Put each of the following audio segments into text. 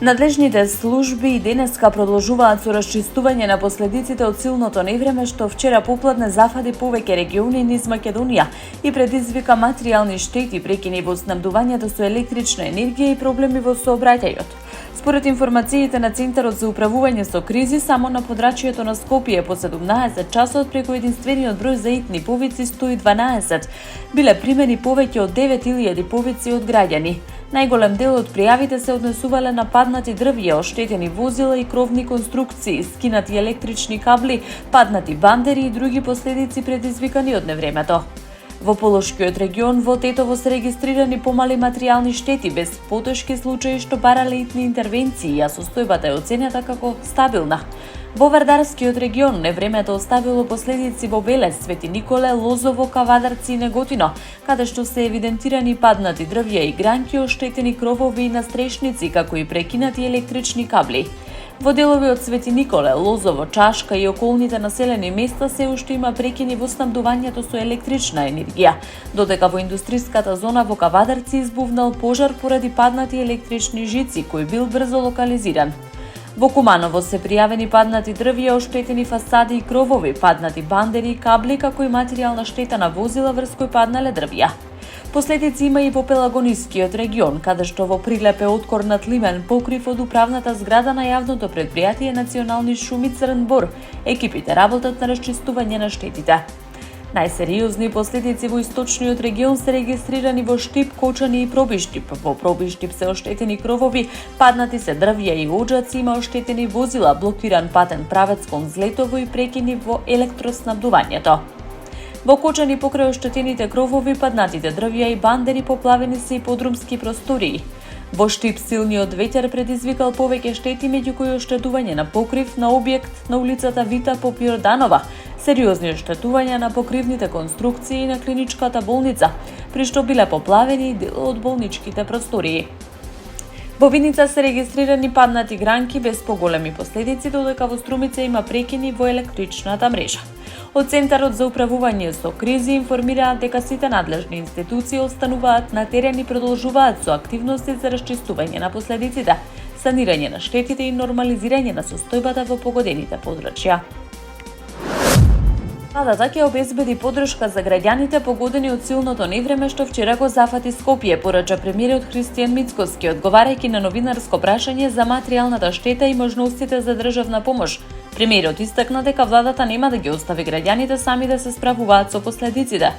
Надлежните служби и денеска продолжуваат со расчистување на последиците од силното невреме што вчера попладне зафади повеќе региони низ Македонија и предизвика материјални штети, прекини во снабдувањето со електрична енергија и проблеми во сообраќајот. Според информациите на Центарот за управување со кризи, само на подрачјето на Скопје по 17 часот преку единствениот број за итни повици 112 биле примени повеќе од 9000 повици од граѓани. Најголем дел од пријавите се однесувале на паднати дрвја, оштетени возила и кровни конструкции, скинати електрични кабли, паднати бандери и други последици предизвикани од невремето. Во Полошкиот регион во Тетово се регистрирани помали материјални штети без потешки случаи што барале итни интервенции, а состојбата е оценета како стабилна. Во Вардарскиот регион невремето оставило последици во Белес, Свети Николе, Лозово, Кавадарци и Неготино, каде што се евидентирани паднати дрвја и гранки, оштетени кровови и настрешници, како и прекинати електрични кабли. Во делови од Свети Николе, Лозово, Чашка и околните населени места се уште има прекини во снабдувањето со електрична енергија, додека во индустриската зона во Кавадарци избувнал пожар поради паднати електрични жици, кој бил брзо локализиран. Во Куманово се пријавени паднати дрвја, оштетени фасади и кровови, паднати бандери и кабли, како и материјална штета на возила врз кои паднале дрвја. Последици има и во Пелагонискиот регион, каде што во прилеп е откорнат лимен покрив од управната зграда на јавното предпријатие Национални шуми Црн Бор. Екипите работат на расчистување на штетите. Најсериозни последици во источниот регион се регистрирани во Штип, Кочани и Пробиштип. Во Пробиштип се оштетени кровови, паднати се дрвја и оџаци, има оштетени возила, блокиран патен правец кон Злетово и прекини во електроснабдувањето. Во Кочани покрај оштетените кровови, паднатите дрвја и бандери поплавени се и подрумски простории. Во Штип силниот ветер предизвикал повеќе штети, меѓу кои оштетување на покрив на објект на улицата Вита Поп Јорданова, сериозни оштетувања на покривните конструкции на клиничката болница, при што биле поплавени и дел од болничките простории. Во Виница се регистрирани паднати гранки без поголеми последици, додека во Струмица има прекини во електричната мрежа. Од Центарот за управување со кризи информираат дека сите надлежни институции остануваат на терен и продолжуваат со активности за расчистување на последиците, санирање на штетите и нормализирање на состојбата во погодените подрачја. Владата ќе обезбеди поддршка за граѓаните погодени од силното невреме што вчера го зафати Скопје, порача премиерот Христијан Мицкоски, одговарајќи на новинарско прашање за материјалната штета и можностите за државна помош. Премиерот истакна дека владата нема да ги остави граѓаните сами да се справуваат со последиците.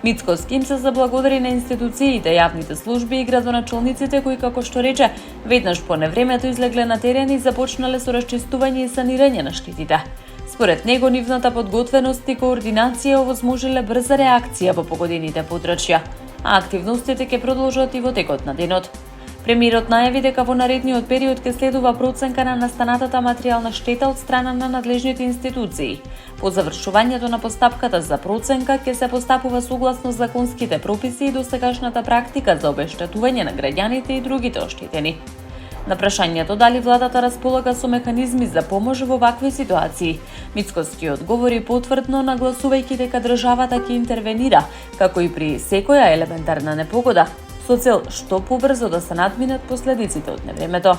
Мицкоски им се заблагодари на институциите, јавните служби и градоначалниците кои, како што рече, веднаш по невремето излегле на терен и започнале со расчистување и санирање на штетите. Според него, нивната подготвеност и координација овозможиле брза реакција во погодените подрачја, а активностите ќе продолжат и во текот на денот. Премиерот најави дека во наредниот период ќе следува проценка на настанатата материјална штета од страна на надлежните институции. По завршувањето на постапката за проценка ќе се постапува согласно законските прописи и досегашната практика за обештетување на граѓаните и другите оштетени. На прашањето дали владата располага со механизми за помош во вакви ситуации, Мицкоски одговори потврдно, нагласувајќи дека државата ќе интервенира, како и при секоја елементарна непогода, со цел што побрзо да се надминат последиците од невремето.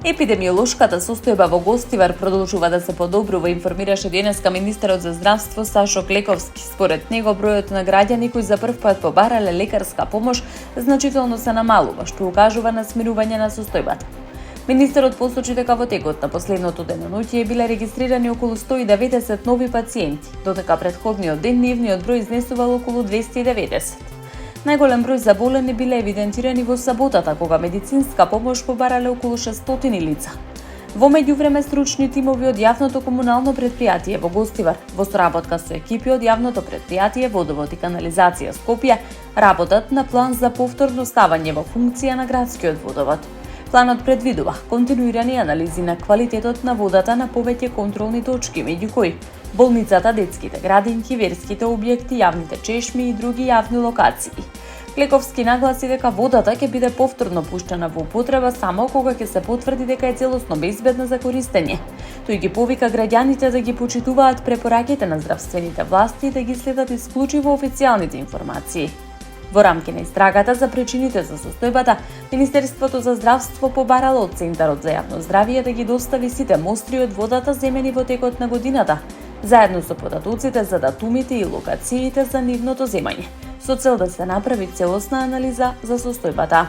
Епидемиолошката состојба во Гостивар продолжува да се подобрува, информираше денеска министерот за здравство Сашо Клековски. Според него, бројот на граѓани кои за прв пат побарале лекарска помош значително се намалува, што укажува на смирување на состојбата. Министерот посочи дека во текот на последното деноноќе биле регистрирани околу 190 нови пациенти, додека претходниот ден нивниот број изнесувал околу 290. Најголем број заболени биле евидентирани во саботата, кога медицинска помош побарале околу 600 лица. Во меѓувреме, стручни тимови од јавното комунално предпријатие во Гостивар, во соработка со екипи од јавното предпријатие Водовод и канализација Скопје, работат на план за повторно ставање во функција на градскиот водовод. Планот предвидува континуирани анализи на квалитетот на водата на повеќе контролни точки, меѓу кои болницата, детските градинки, верските објекти, јавните чешми и други јавни локации. Клековски нагласи дека водата ќе биде повторно пуштена во употреба само кога ќе се потврди дека е целосно безбедна за користење. Тој ги повика граѓаните да ги почитуваат препораките на здравствените власти и да ги следат исклучиво официјалните информации. Во рамки на истрагата за причините за состојбата, Министерството за здравство побарало од Центарот за јавно здравје да ги достави сите мостри од водата земени во текот на годината, заедно со податоците за датумите и локациите за нивното земање, со цел да се направи целосна анализа за состојбата.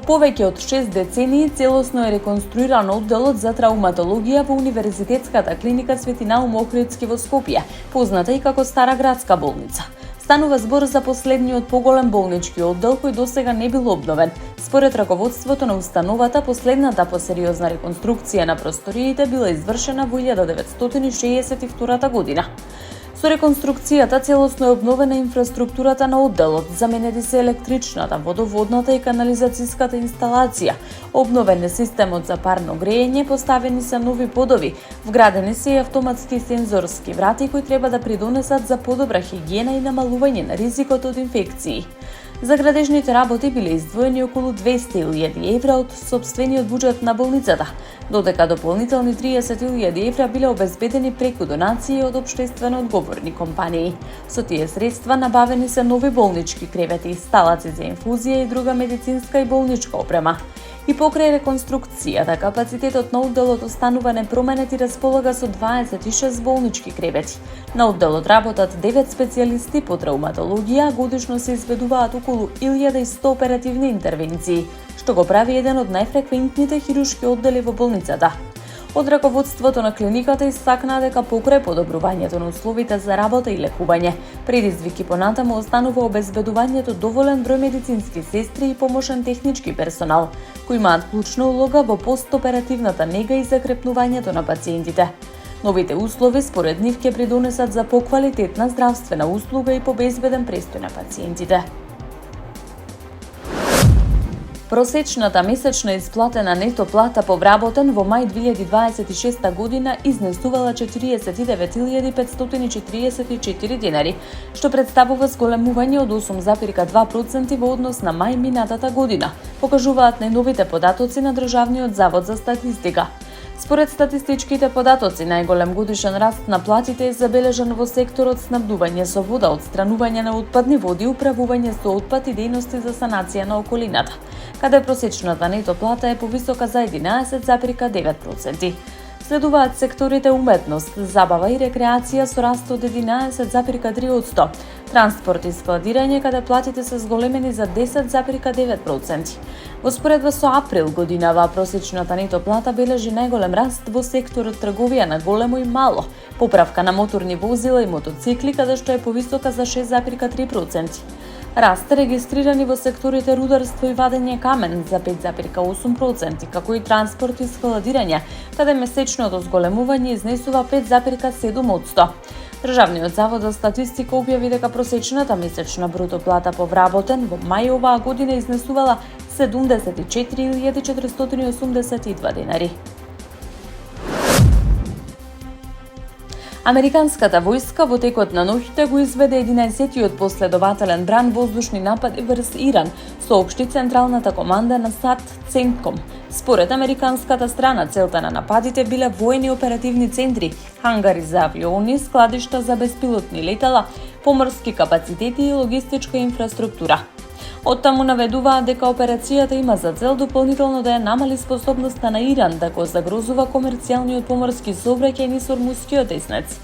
Повеќе од 6 децении целосно е реконструиран одделот за трауматологија во Универзитетската клиника Свети Наум Охридски во Скопје, позната и како Стара градска болница. Станува збор за последниот поголем болнички оддел кој досега не бил обновен. Според раководството на установата, последната посериозна реконструкција на просториите била извршена во 1962 година. Со реконструкцијата целосно е обновена инфраструктурата на одделот, заменети се електричната, водоводната и канализацијската инсталација, обновен е системот за парно грејење, поставени се нови подови, вградени се и автоматски сензорски врати кои треба да придонесат за подобра хигиена и намалување на ризикот од инфекции. За градежните работи биле издвоени околу 200.000 евра од сопствениот буџет на болницата, додека дополнителни 30.000 евра биле обезбедени преку донации од општествено одговорни компании. Со тие средства набавени се нови болнички кревети, сталаци за инфузија и друга медицинска и болничка опрема. И покрај реконструкцијата, капацитетот на одделот останува непроменет и располага со 26 болнички кревети. На одделот работат 9 специјалисти по трауматологија, годишно се изведуваат околу 1100 оперативни интервенции, што го прави еден од најфреквентните хирушки оддели во болницата. Од раководството на клиниката истакна дека покрај подобрувањето на условите за работа и лекување, предизвик и понатаму останува обезбедувањето доволен број медицински сестри и помошен технички персонал, кои имаат клучна улога во постоперативната нега и закрепнувањето на пациентите. Новите услови според нив ќе придонесат за поквалитетна здравствена услуга и побезбеден престој на пациентите. Просечната месечна исплатена нето плата по вработен во мај 2026 година изнесувала 49.544 денари, што представува зголемување од 8,2% во однос на мај минатата година, покажуваат најновите податоци на Државниот завод за статистика. Според статистичките податоци, најголем годишен раст на платите е забележан во секторот снабдување со вода, отстранување на отпадни води, управување со отпад и дејности за санација на околината, каде просечната нето плата е повисока за 11,9%. Следуваат секторите уметност, забава и рекреација со раст од 11,3%, транспорт и складирање каде платите се зголемени за 10,9%. Во споредба со април годинава, просечната нето плата бележи најголем раст во секторот трговија на големо и мало, поправка на моторни возила и мотоцикли каде што е повисока за 6,3%. Раст регистрирани во секторите рударство и вадење камен за 5,8%, како и транспорт и складирање, каде месечното зголемување изнесува 5,7%. Државниот завод за статистика објави дека просечната месечна бруто плата по вработен во мај оваа година изнесувала 74.482 денари. Американската војска во текот на ноќта го изведе 11-тиот последователен бран воздушни напади врз Иран, соопшти Централната команда на САД ЦЕНТКОМ. Според американската страна, целта на нападите биле воени оперативни центри, хангари за авиони, складишта за беспилотни летала, поморски капацитети и логистичка инфраструктура. Оттаму наведуваат дека операцијата има за цел дополнително да ја намали способноста на Иран да го загрозува комерцијалниот поморски сообраќај низ Ормускиот теснец.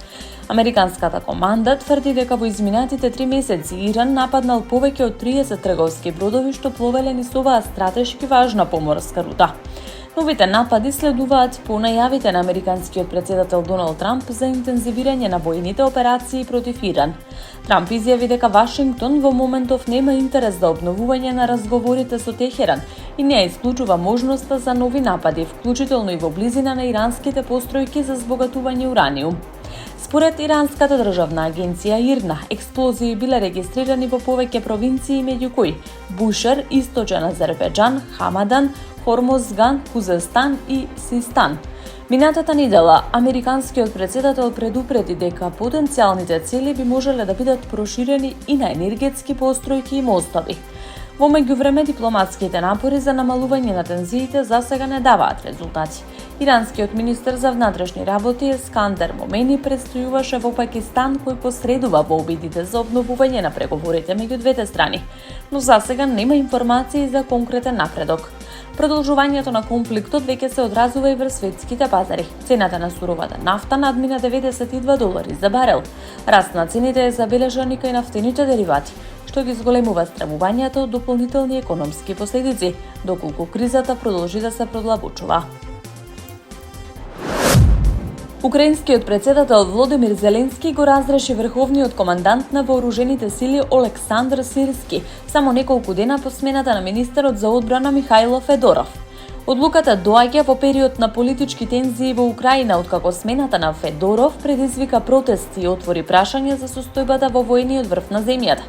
Американската команда тврди дека во изминатите 3 месеци Иран нападнал повеќе од 30 трговски бродови што пловеле низ оваа стратешки важна поморска рута. Новите напади следуваат по најавите на американскиот претседател Доналд Трамп за интензивирање на војните операции против Иран. Трамп изјави дека Вашингтон во моментов нема интерес за обновување на разговорите со Техеран и не ја исклучува можноста за нови напади, вклучително и во близина на иранските постројки за збогатување ураниум. Според иранската државна агенција ИРНА, експлозии биле регистрирани во повеќе провинции меѓу кои Бушер, Источен Азербеџан, Хамадан, Хормозган, Хузестан и Систан. Минатата недела, американскиот претседател предупреди дека потенцијалните цели би можеле да бидат проширени и на енергетски постројки и мостови. Во меѓувреме, дипломатските напори за намалување на тензиите засега не даваат резултати. Иранскиот министер за внатрешни работи Ескандер Момени престојуваше во Пакистан, кој посредува во обидите за обновување на преговорите меѓу двете страни, но засега нема информации за конкретен напредок. Продолжувањето на конфликтот веќе се одразува и врз светските пазари. Цената на суровата нафта надмина $92 за барел. Раст на цените е забележан и кај нафтените деривати, што ги зголемува стравувањето од дополнителни економски последици, доколку кризата продолжи да се продлабочува. Украинскиот председател Володимир Зеленски го разреши врховниот командант на вооружените сили Олександр Сирски само неколку дена по смената на министерот за одбрана Михајло Федоров. Одлуката доаѓа во период на политички тензии во Украина, откако смената на Федоров предизвика протести и отвори прашање за состојбата во воениот врв на земјата.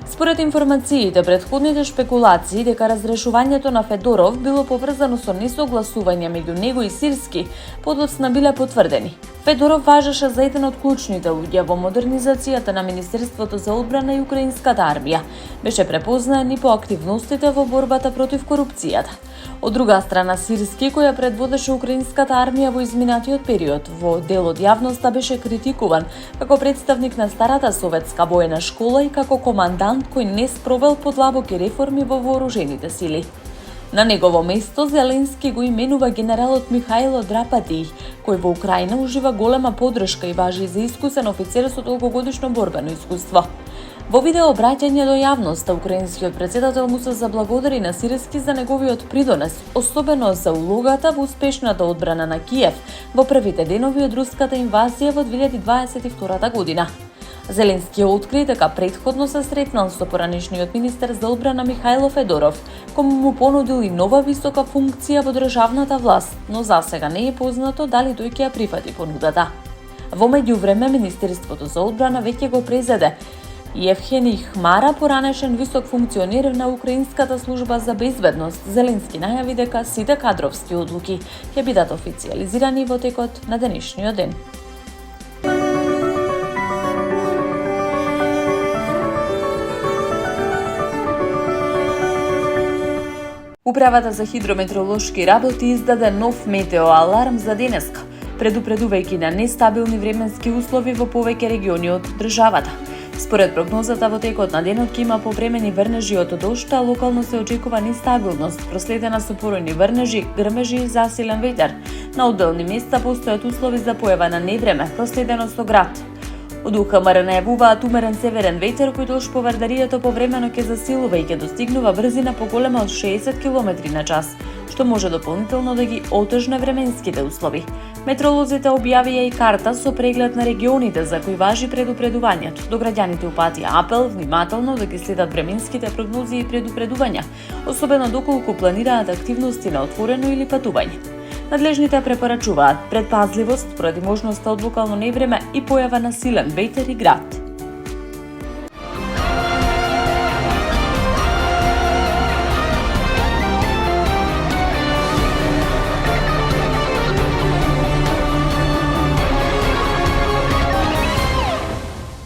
Според информациите, претходните шпекулации дека разрешувањето на Федоров било поврзано со несогласување меѓу него и Сирски, подоцна биле потврдени. Федоров важеше за еден од клучните луѓе во модернизацијата на Министерството за одбрана и украинската армија. Беше препознаен и по активностите во борбата против корупцијата. Од друга страна, Сирски, која предводеше украинската армија во изминатиот период, во дел од јавноста беше критикуван како представник на старата советска воена школа и како командант кој не спровел подлабоки реформи во вооружените сили. На негово место Зеленски го именува генералот Михајло Драпатиј, кој во Украина ужива голема поддршка и важи за искусен офицер со толкогодишно борбено искуство. Во видео обраќање до јавноста, украинскиот председател му се заблагодари на Сирски за неговиот придонес, особено за улогата во успешната одбрана на Киев во првите денови од руската инвазија во 2022 година. Зеленски откри дека претходно се сретнал со поранешниот министер за одбрана Михајло Федоров, кој му понудил и нова висока функција во државната власт, но засега не е познато дали тој ќе ја прифати понудата. Во меѓувреме, Министерството за одбрана веќе го презеде Евхени Хмара, поранешен висок функционер на Украинската служба за безбедност. Зеленски најави дека сите кадровски одлуки ќе бидат официјализирани во текот на денешниот ден. Управата за хидрометеоролошки работи издаде нов метеоаларм за денеска, предупредувајќи на нестабилни временски услови во повеќе региони од државата. Според прогнозата, во текот на денот ќе има повремени врнежи од дожд, а локално се очекува нестабилност, проследена со поројни врнежи, грмежи и засилен ветер. На одделни места постојат услови за појава на невреме, проследено со град. Од УХМР најавуваат умерен северен ветер кој долж поврдарието повремено ќе засилува и ќе достигнува брзина поголема од 60 км на час, што може дополнително да ги отежне временските услови. Метеоролозите објавија и карта со преглед на регионите за кои важи предупредувањето. До граѓаните упатија апел внимателно да ги следат временските прогнози и предупредувања, особено доколку планираат активности на отворено или патување. Надлежните препорачуваат предпазливост поради можноста од локално невреме и појава на силен ветер и град.